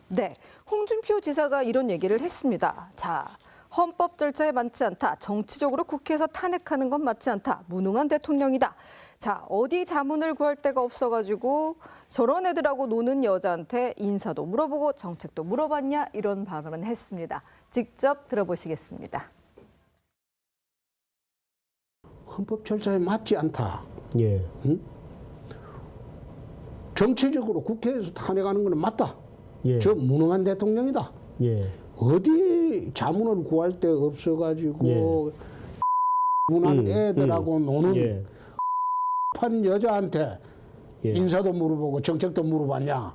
네, 홍준표 지사가 이런 얘기를 했습니다. 자, 헌법 절차에 맞지 않다. 정치적으로 국회에서 탄핵하는 건 맞지 않다. 무능한 대통령이다. 자, 어디 자문을 구할 데가 없어가지고 저런 애들하고 노는 여자한테 인사도 물어보고 정책도 물어봤냐 이런 발언을 했습니다. 직접 들어보시겠습니다. 헌법 절차에 맞지 않다. 예. 응? 정치적으로 국회에서 탄핵하는 건 맞다. 예. 저 무능한 대통령이다. 예. 어디 자문을 구할 데 없어가지고 무능한 애들하고 노는 예. 판 여자한테 예. 인사도 물어보고 정책도 물어봤냐.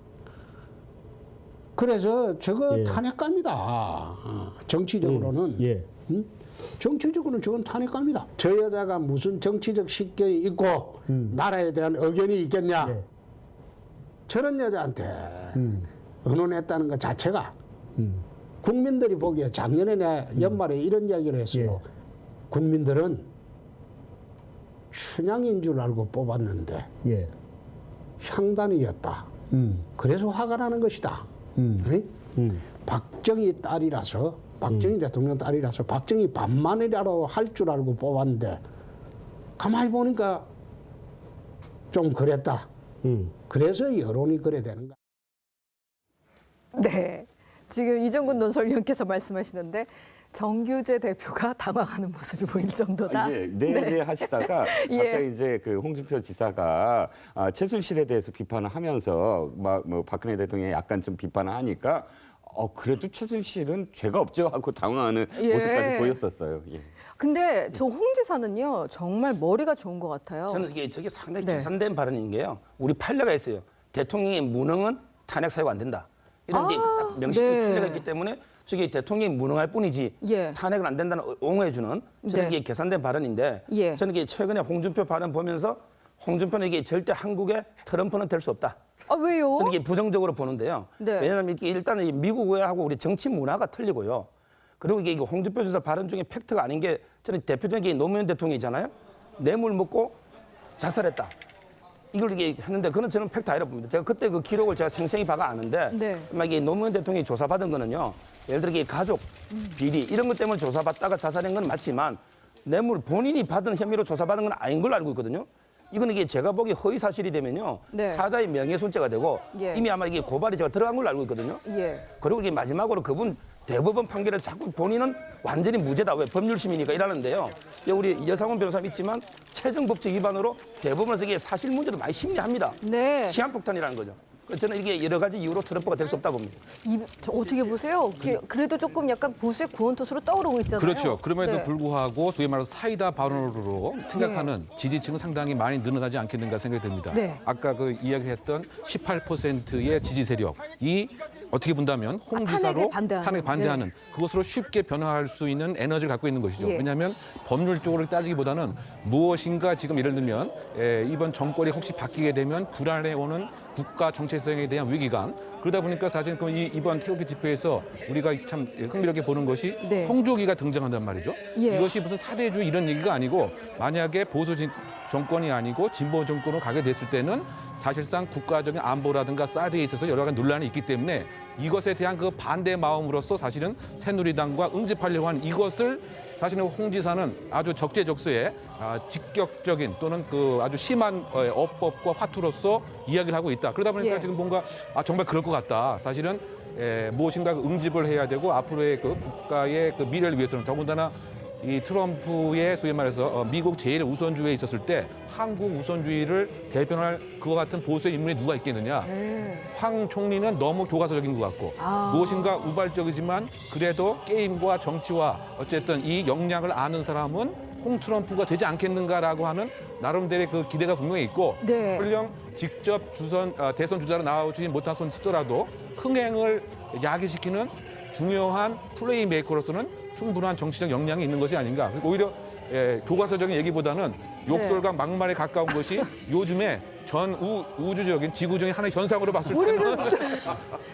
그래서 저거 예. 탄핵감이다. 정치적으로는. 예. 응? 정치적으로는 저건 탄핵감이다. 저 여자가 무슨 정치적 식견이 있고 나라에 대한 의견이 있겠냐. 예. 저런 여자한테 의논했다는 것 자체가 국민들이 보기에 작년에 내 연말에 이런 이야기를 했어요. 예. 국민들은 춘향인 줄 알고 뽑았는데 예. 향단이었다. 그래서 화가 나는 것이다. 응? 박정희 딸이라서 박정희 대통령 딸이라서 박정희 반만이라도 할 줄 알고 뽑았는데 가만히 보니까 좀 그랬다. 그래서 여론이 그래 되는 거야. 네, 지금 이정근 논설위원께서 말씀하시는데 정규재 대표가 당황하는 모습이 보일 정도다. 네 하시다가 예. 아까 이제 그 홍준표 지사가 최순실에 대해서 비판을 하면서 막 뭐 박근혜 대통령이 약간 좀 비판을 하니까 그래도 최순실은 죄가 없죠 하고 당황하는 예. 모습까지 보였었어요. 예. 근데 저 홍 지사는요 정말 머리가 좋은 것 같아요. 저는 저게 상당히 네. 계산된 발언인 게요. 우리 판례가 있어요. 대통령의 무능은 탄핵 사유가 안 된다. 이런 게 딱 명시된 네. 판례가 있기 때문에 저게 대통령이 무능할 뿐이지 예. 탄핵은 안 된다는 옹호해주는 저는 네. 이게 계산된 발언인데 예. 저는 이게 최근에 홍준표 발언 보면서 홍준표는 이게 절대 한국의 트럼프는 될 수 없다. 아 왜요? 저는 이게 부정적으로 보는데요. 네. 왜냐하면 이게 일단은 이 미국하고 우리 정치 문화가 틀리고요. 그리고 이게 홍준표 지사 발언 중에 팩트가 아닌 게 저는 대표적인 게 노무현 대통령이잖아요. 뇌물 먹고 자살했다. 이걸 이게 했는데 그건 저는 팩트 아니라고 봅니다. 제가 그때 그 기록을 제가 생생히 봐가 아는데 네. 막 이게 노무현 대통령이 조사받은 거는요. 예를 들어 이게 가족 비리 이런 것 때문에 조사받다가 자살한 건 맞지만 뇌물 본인이 받은 혐의로 조사받은 건 아닌 걸로 알고 있거든요. 이거는 이게 제가 보기 허위 사실이 되면요. 네. 사자의 명예훼손죄가 되고 예. 이미 아마 이게 고발이 제가 들어간 걸로 알고 있거든요. 예. 그리고 이게 마지막으로 그분 대법원 판결을 자꾸 본인은 완전히 무죄다. 왜 법률 시민이니까 이러는데요. 우리 여상원 변호사님 있지만 최종 법칙 위반으로 대법원에서 이게 사실 문제도 많이 심리합니다. 네. 시한폭탄이라는 거죠. 그래서 저는 이게 여러 가지 이유로 트럼프가 될 수 없다 봅니다. 저 어떻게 보세요? 그래도 조금 약간 보수의 구원투수로 떠오르고 있잖아요. 그렇죠. 그럼에도 네. 불구하고 소위 말해서 사이다 발언으로 생각하는 지지층은 상당히 많이 늘어나지 않겠는가 생각이 듭니다. 네. 아까 그 이야기했던 18%의 지지 세력이 어떻게 본다면 홍 탄핵에 지사로 반대하는. 탄핵 반대하는 그것으로 쉽게 변화할 수 있는 에너지를 갖고 있는 것이죠. 예. 왜냐하면 법률적으로 따지기보다는 무엇인가 지금 예를 들면 이번 정권이 혹시 바뀌게 되면 불안해 오는 국가 정체성에 대한 위기감 그러다 보니까 사실 이번 태극기 집회에서 우리가 참 흥미롭게 보는 것이 네. 성조기가 등장한단 말이죠. 예. 이것이 무슨 사대주의 이런 얘기가 아니고 만약에 보수 정권이 아니고 진보 정권으로 가게 됐을 때는 사실상 국가적인 안보라든가 사드에 있어서 여러 가지 논란이 있기 때문에 이것에 대한 그 반대 마음으로서 사실은 새누리당과 응집하려고 하는 이것을 사실은 홍 지사는 아주 적재적소에 직격적인 또는 그 아주 심한 어법과 화투로서 이야기를 하고 있다. 그러다 보니까 예. 지금 뭔가 정말 그럴 것 같다. 사실은 무엇인가 응집을 해야 되고 앞으로의 그 국가의 그 미래를 위해서는 더군다나 이 트럼프의 소위 말해서 미국 제일 우선주의에 있었을 때 한국 우선주의를 대변할 그와 같은 보수의 인물이 누가 있겠느냐. 네. 황 총리는 너무 교과서적인 것 같고 무엇인가 우발적이지만 그래도 게임과 정치와 어쨌든 이 역량을 아는 사람은 홍 트럼프가 되지 않겠는가라고 하는 나름대로의 그 기대가 분명히 있고 네. 설령 직접 대선 주자로 나오지 못한 손 치더라도 흥행을 야기시키는 중요한 플레이 메이커로서는 충분한 정치적 역량이 있는 것이 아닌가. 오히려 교과서적인 얘기보다는 욕설과 막말에 가까운 것이 요즘에 전 우주적인 지구적인 하나의 현상으로 봤을 때는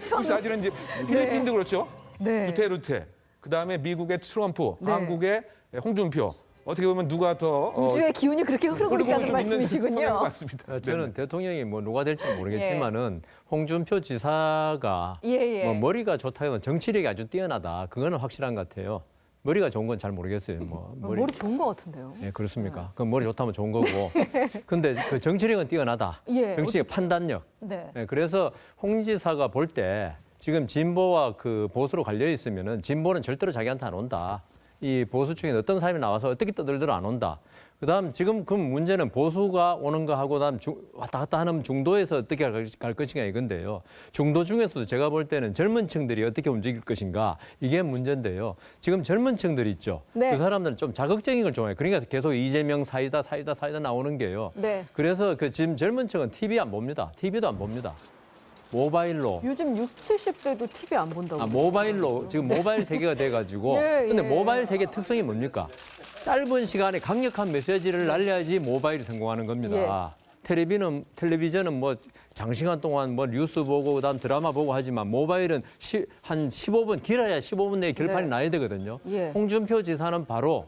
사실은 이제 필리핀도 그렇죠. 네. 두테르테, 그다음에 미국의 트럼프, 네. 한국의 홍준표, 어떻게 보면 누가 더 우주의 기운이 그렇게 흐르고 흐르고 있다는 좀 있는 말씀이시군요. 성향인 것 같습니다. 저는 대통령이 뭐 누가 될지 모르겠지만은 홍준표 지사가 예. 뭐 머리가 좋다면 정치력이 아주 뛰어나다. 그거는 확실한 것 같아요. 머리가 좋은 건 잘 모르겠어요. 뭐 머리 좋은 것 같은데요. 예, 그렇습니까? 그럼 머리 좋다면 좋은 거고. 근데 그 정치력은 뛰어나다. 예, 정치적 판단력. 네. 예, 그래서 홍 지사가 볼 때 지금 진보와 그 보수로 갈려 있으면은 진보는 절대로 자기한테 안 온다. 이 보수 중에 어떤 사람이 나와서 어떻게 떠들더라 안 온다. 그다음 지금 그 문제는 보수가 오는 거 하고 그다음 왔다 갔다 하는 중도에서 어떻게 갈 것인가 이건데요. 중도 중에서도 제가 볼 때는 젊은 층들이 어떻게 움직일 것인가 이게 문제인데요. 지금 젊은 층들 있죠. 네. 그 사람들은 좀 자극적인 걸 좋아해요. 그러니까 계속 이재명 사이다 나오는 게요. 네. 그래서 그 지금 젊은 층은 TV 안 봅니다. TV도 안 봅니다. 모바일로. 요즘 60, 70대도 TV 안 본다고. 모바일로 지금 모바일 세계가 돼가지고 예, 근데 예. 모바일 세계 특성이 뭡니까? 짧은 시간에 강력한 메시지를 날려야지 모바일이 성공하는 겁니다. 텔레비전은 뭐 장시간 동안 뭐 뉴스 보고 그다음 드라마 보고 하지만 모바일은 한 15분 길어야 15분 내에 결판이 네. 나야 되거든요. 예. 홍준표 지사는 바로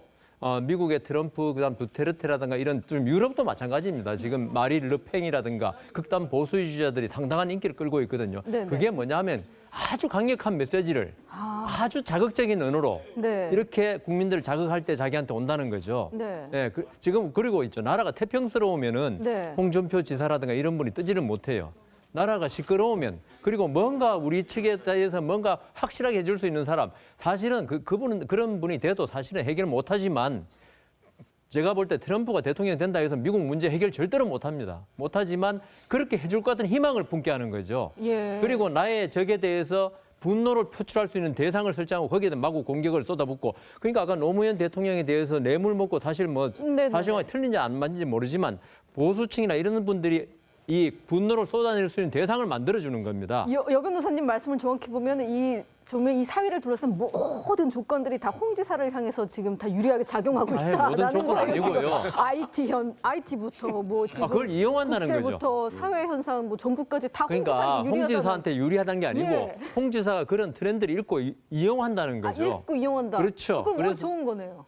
미국의 트럼프 그다음 두테르테라든가 이런 좀 유럽도 마찬가지입니다. 지금 마리 르팽이라든가 극단 보수주의자들이 상당한 인기를 끌고 있거든요. 네네. 그게 뭐냐면 아주 강력한 메시지를 아주 자극적인 언어로 네. 이렇게 국민들을 자극할 때 자기한테 온다는 거죠. 네. 예, 지금 그리고 있죠. 나라가 태평스러우면은 네. 홍준표 지사라든가 이런 분이 뜨지를 못해요. 나라가 시끄러우면 그리고 뭔가 우리 측에 대해서 뭔가 확실하게 해줄 수 있는 사람 사실은 그분은 그런 분이 돼도 사실은 해결 못하지만 제가 볼 때 트럼프가 대통령 된다 해서 미국 문제 해결 절대로 못합니다. 못하지만 그렇게 해줄 것 같은 희망을 품게 하는 거죠. 예. 그리고 나의 적에 대해서 분노를 표출할 수 있는 대상을 설정하고 거기에 마구 공격을 쏟아붓고 그러니까 아까 노무현 대통령에 대해서 뇌물 먹고 사실 뭐 네네네. 사실은 틀린지 안 맞는지 모르지만 보수층이나 이런 분들이 이 분노를 쏟아낼 수 있는 대상을 만들어주는 겁니다. 여 변호사님 말씀을 정확히 보면 정말 이 사회를 둘러싼 모든 조건들이 다 홍 지사를 향해서 지금 다 유리하게 작용하고 아예 있다라는 모든 조건 거예요, 아니고요. 지금. IT부터 뭐 지금 그걸 이용한다는 거죠. 국제부터 사회 현상 뭐 전국까지 다 그러니까 홍 지사한테 홍 지사한테 유리하다는 게 아니고 예. 홍 지사가 그런 트렌드를 읽고 이용한다는 거죠. 읽고 이용한다. 그렇죠. 그럼 그래서- 좋은 거네요.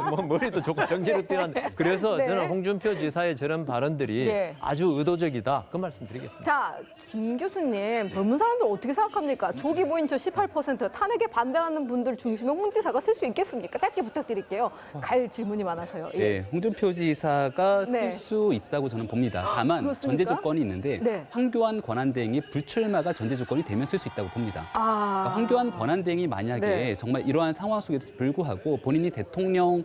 뭐 머리도 좋고 정치로 뛰어난. 그래서 네. 저는 홍준표 지사의 저런 발언들이 네. 아주 의도적이다. 그 말씀드리겠습니다. 자, 김 교수님, 젊은 사람들 어떻게 생각합니까? 조기 보인처 18% 탄핵에 반대하는 분들 중심에 홍 지사가 쓸 수 있겠습니까? 짧게 부탁드릴게요. 갈 질문이 많아서요. 예. 네, 홍준표 지사가 네. 쓸 수 있다고 저는 봅니다. 다만 그렇습니까? 전제 조건이 있는데 네. 황교안 권한대행이 불출마가 전제 조건이 되면 쓸 수 있다고 봅니다. 그러니까 황교안 권한대행이 만약에 네. 정말 이러한 상황 속에도 불구하고 본인이 대통령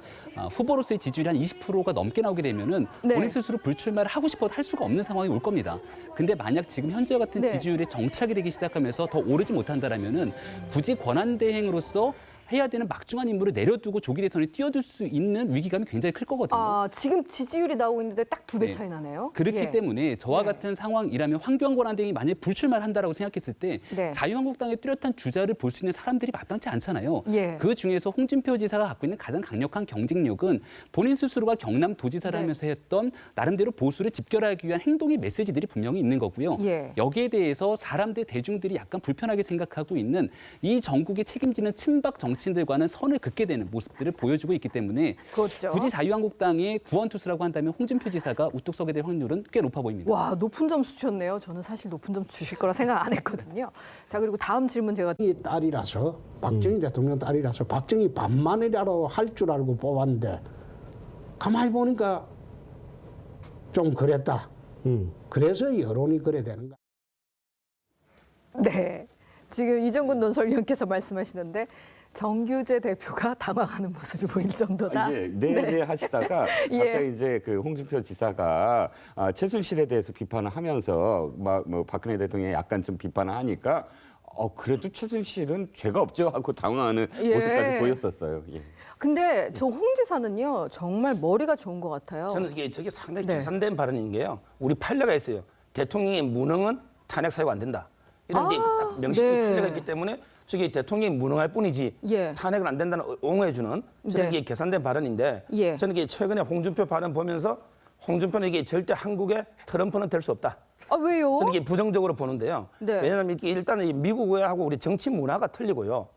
후보로서의 지지율이 한 20%가 넘게 나오게 되면은 네. 본인 스스로 불출마를 하고 싶어도 할 수가 없는 상황이 올 겁니다. 근데 만약 지금 현재와 같은 네. 지지율이 정착이 되기 시작하면서 더 오르지 못한다라면은 굳이 권한대행으로서 해야 되는 막중한 임무를 내려두고 조기 대선에 뛰어들 수 있는 위기감이 굉장히 클 거거든요. 지금 지지율이 나오고 있는데 딱 2배 네. 차이 나네요. 그렇기 예. 때문에 저와 네. 같은 상황이라면 황교안 권한대행이 만약에 불출마를 한다라고 생각했을 때 네. 자유한국당의 뚜렷한 주자를 볼 수 있는 사람들이 마땅치 않잖아요. 예. 그 중에서 홍준표 지사가 갖고 있는 가장 강력한 경쟁력은 본인 스스로가 경남도지사를 네. 하면서 했던 나름대로 보수를 집결하기 위한 행동의 메시지들이 분명히 있는 거고요. 예. 여기에 대해서 사람들 대중들이 약간 불편하게 생각하고 있는 이 전국에 책임지는 친박 정치인들과는 선을 긋게 되는 모습들을 보여주고 있기 때문에 그렇죠. 굳이 자유한국당의 구원투수라고 한다면 홍준표 지사가 우뚝 서게 될 확률은 꽤 높아 보입니다. 와, 높은 점수 주셨네요. 저는 사실 높은 점수 주실 거라 생각 안 했거든요. 자, 그리고 다음 질문 제가 이 딸이라서 박정희 대통령 딸이라서 박정희 반만이라도 할 줄 알고 뽑았는데 가만히 보니까 좀 그랬다. 그래서 여론이 그래 되는 거야. 네. 지금 이정근 논설위원께서 말씀하시는데 정규재 대표가 당황하는 모습이 보일 정도다. 네 하시다가 예. 갑자기 이제 그 홍준표 지사가 최순실에 대해서 비판을 하면서 막 뭐 박근혜 대통령이 약간 좀 비판을 하니까 그래도 최순실은 죄가 없죠 하고 당황하는 예. 모습까지 보였었어요. 예. 근데 저 홍 지사는요 정말 머리가 좋은 것 같아요. 저는 저게 상당히 네. 계산된 발언인 게요. 우리 판례가 있어요. 대통령의 무능은 탄핵 사유가 안 된다. 이런 게 딱 명시된 네. 판례가 있기 때문에 저게 대통령이 무능할 뿐이지 예. 탄핵은 안 된다는 옹호해주는 저는 네. 이게 계산된 발언인데 예. 저는 이게 최근에 홍준표 발언 보면서 홍준표는 이게 절대 한국의 트럼프는 될 수 없다. 왜요? 저는 이게 부정적으로 보는데요. 네. 왜냐하면 이게 일단은 이 미국하고 우리 정치 문화가 틀리고요.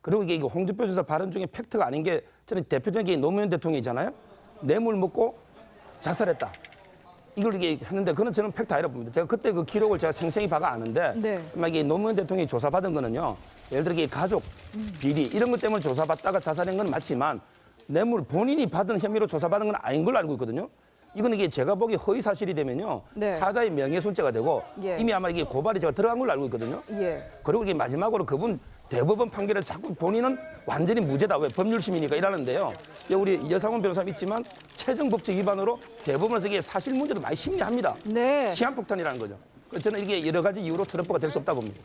그리고 이게 홍준표 지사 발언 중에 팩트가 아닌 게 저는 대표적인 게 노무현 대통령이잖아요. 뇌물 먹고 자살했다. 이걸 이게 했는데 그건 저는 팩트 아니라고 봅니다. 제가 그때 그 기록을 제가 생생히 봐가 아는데 네. 이게 노무현 대통령이 조사받은 거는요. 예를 들어 이게 가족 비리 이런 것 때문에 조사받다가 자살한 건 맞지만 뇌물 본인이 받은 혐의로 조사받은 건 아닌 걸로 알고 있거든요. 이거는 이게 제가 보기에 허위 사실이 되면요. 네. 사자의 명예훼손죄가 되고 예. 이미 아마 이게 고발이 제가 들어간 걸로 알고 있거든요. 예. 그리고 이게 마지막으로 그분 대법원 판결에 자꾸 본인은 완전히 무죄다. 왜 법률시민이니까 이러는데요. 우리 여상훈 변호사님 있지만 최정법칙 위반으로 대법원에서 이게 사실 문제도 많이 심리합니다. 네. 시한폭탄이라는 거죠. 그래서 저는 이게 여러 가지 이유로 트럼프가 될 수 없다 봅니다.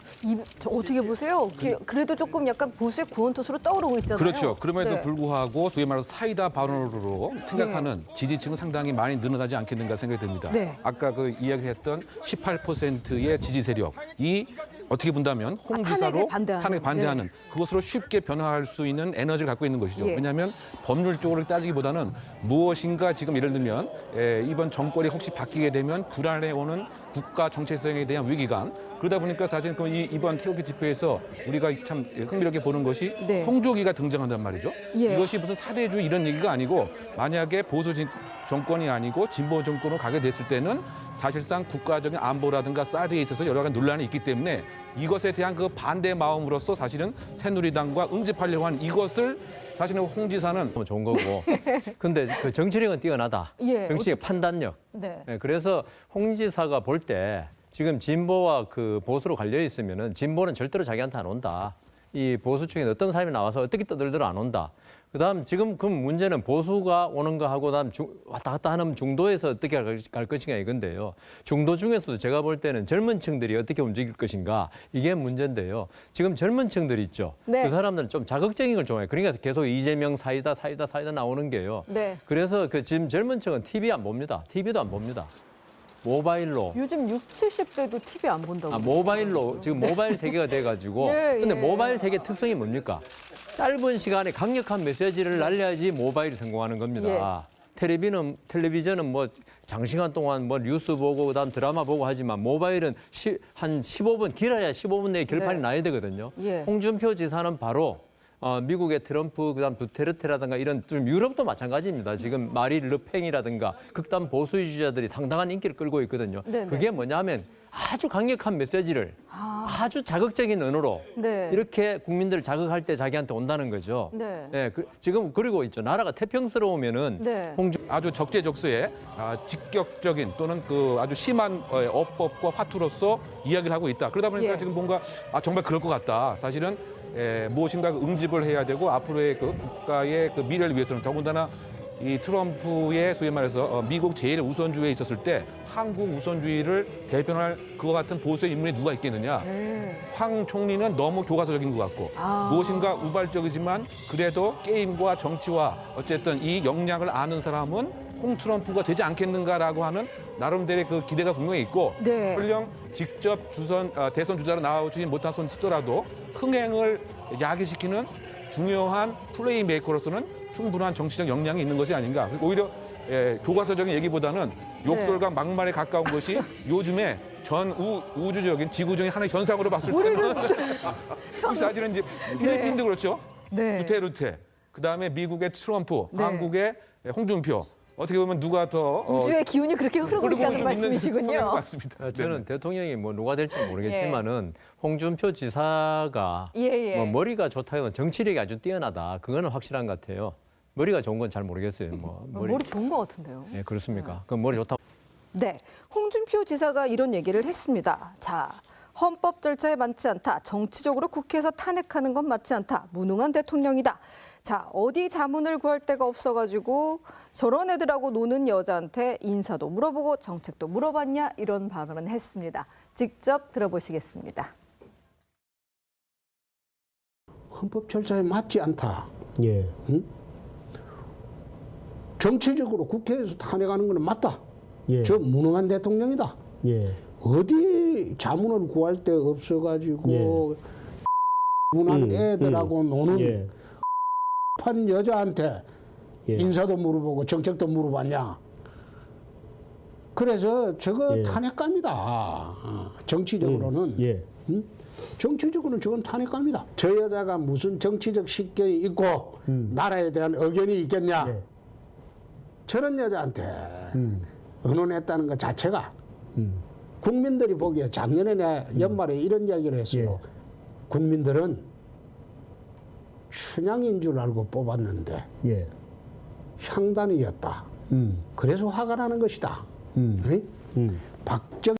저 어떻게 보세요? 그래도 조금 약간 보수의 구원투수로 떠오르고 있잖아요. 그렇죠. 그럼에도 네. 불구하고 소위 말해서 사이다 발언으로 생각하는 지지층은 상당히 많이 늘어나지 않겠는가 생각이 듭니다. 네. 아까 그 이야기했던 18%의 지지 세력이 어떻게 본다면 홍 탄핵에 지사로 반대하는. 탄핵 반대하는 그것으로 쉽게 변화할 수 있는 에너지를 갖고 있는 것이죠. 예. 왜냐하면 법률적으로 따지기보다는 무엇인가 지금 예를 들면 이번 정권이 혹시 바뀌게 되면 불안해 오는 국가 정체성에 대한 위기감 그러다 보니까 사실 이번 태극기 집회에서 우리가 참 흥미롭게 보는 것이 네. 홍조기가 등장한단 말이죠. 예. 이것이 무슨 사대주의 이런 얘기가 아니고 만약에 보수 정권이 아니고 진보 정권으로 가게 됐을 때는 사실상 국가적인 안보라든가 사드에 있어서 여러 가지 논란이 있기 때문에 이것에 대한 그 반대 마음으로서 사실은 새누리당과 응집하려고 하는 이것을 사실은 홍 지사는 너무 좋은 거고. 근데 그 정치력은 뛰어나다. 예, 정치적 판단력. 네. 예, 그래서 홍 지사가 볼 때 지금 진보와 그 보수로 갈려 있으면은 진보는 절대로 자기한테 안 온다. 이 보수 중에 어떤 사람이 나와서 어떻게 떠들더라 안 온다. 그다음 지금 그 문제는 보수가 오는 거 하고 다음 왔다 갔다 하는 중도에서 어떻게 갈 것인가 이건데요. 중도 중에서도 제가 볼 때는 젊은 층들이 어떻게 움직일 것인가 이게 문제인데요. 지금 젊은 층들 있죠. 네. 그 사람들은 좀 자극적인 걸 좋아해요. 그러니까 계속 이재명 사이다 나오는 게요. 네. 그래서 그 지금 젊은 층은 TV 안 봅니다. TV도 안 봅니다. 모바일로. 요즘 60, 70대도 TV 안 본다고. 모바일로 지금 모바일 세계가 돼가지고 예, 근데 예. 모바일 세계 특성이 뭡니까? 짧은 시간에 강력한 메시지를 날려야지 모바일이 성공하는 겁니다. 텔레비전은 뭐 장시간 동안 뭐 뉴스 보고 그다음 드라마 보고 하지만 모바일은 한 15분 길어야 15분 내에 결판이 네. 나야 되거든요. 예. 홍준표 지사는 바로 미국의 트럼프 그다음 두테르테라든가 이런 좀 유럽도 마찬가지입니다. 지금 마린 르팽이라든가 극단 보수주의자들이 상당한 인기를 끌고 있거든요. 네네. 그게 뭐냐면 아주 강력한 메시지를 아주 자극적인 언어로 네. 이렇게 국민들을 자극할 때 자기한테 온다는 거죠. 네. 지금 그리고 있죠. 나라가 태평스러우면은 네. 아주 적재적소에 직격적인 또는 그 아주 심한 어법과 화투로서 이야기를 하고 있다. 그러다 보니까 예. 지금 뭔가 정말 그럴 것 같다. 사실은 무엇인가 응집을 해야 되고 앞으로의 그 국가의 그 미래를 위해서는 더군다나 이 트럼프의 소위 말해서 미국 제일 우선주의에 있었을 때 한국 우선주의를 대변할 그와 같은 보수의 인물이 누가 있겠느냐. 네. 황 총리는 너무 교과서적인 것 같고 무엇인가 우발적이지만 그래도 게임과 정치와 어쨌든 이 역량을 아는 사람은 홍 트럼프가 되지 않겠는가라고 하는 나름대로의 그 기대가 분명히 있고 네. 설령 직접 대선 주자로 나오지 못한 손 치더라도 흥행을 야기시키는 중요한 플레이 메이커로서는 충분한 정치적 역량이 있는 것이 아닌가. 오히려 교과서적인 얘기보다는 욕설과 막말에 가까운 것이 요즘에 전 우주적인 지구적인 하나의 현상으로 봤을 때는 사실은 이제 필리핀도 그렇죠. 네. 두테르테, 그다음에 미국의 트럼프, 네. 한국의 홍준표. 어떻게 보면 누가 더 우주의 기운이 그렇게 흐르고 흐르고 있다는 좀 있는 성향인 것 말씀이시군요. 같습니다. 저는 대통령이 뭐 누가 될지 모르겠지만은 홍준표 지사가 예. 뭐 머리가 좋다면 정치력이 아주 뛰어나다. 그거는 확실한 것 같아요. 머리가 좋은 건 잘 모르겠어요. 뭐 머리 좋은 것 같은데요. 네, 그렇습니까? 그럼 머리 좋다. 네, 홍준표 지사가 이런 얘기를 했습니다. 자, 헌법 절차에 맞지 않다. 정치적으로 국회에서 탄핵하는 건 맞지 않다. 무능한 대통령이다. 자, 어디 자문을 구할 데가 없어가지고 저런 애들하고 노는 여자한테 인사도 물어보고 정책도 물어봤냐 이런 발언을 했습니다. 직접 들어보시겠습니다. 헌법 절차에 맞지 않다. 예. 응? 정치적으로 국회에서 탄핵하는 건 맞다. 예. 저 무능한 대통령이다. 예. 어디 자문을 구할 데 없어가지고 무능한 애들하고 노는 예. 판 여자한테 예. 인사도 물어보고 정책도 물어봤냐. 그래서 저거 예. 탄핵감이다. 정치적으로는. 예. 응? 정치적으로는 저건 탄핵감이다. 저 여자가 무슨 정치적 식견이 있고 나라에 대한 의견이 있겠냐. 네. 저런 여자한테 의논했다는 것 자체가 국민들이 보기에 작년에 내 연말에 이런 이야기를 했어요. 예. 국민들은 춘향인 줄 알고 뽑았는데 예. 향단이었다. 그래서 화가 나는 것이다. 응? 박정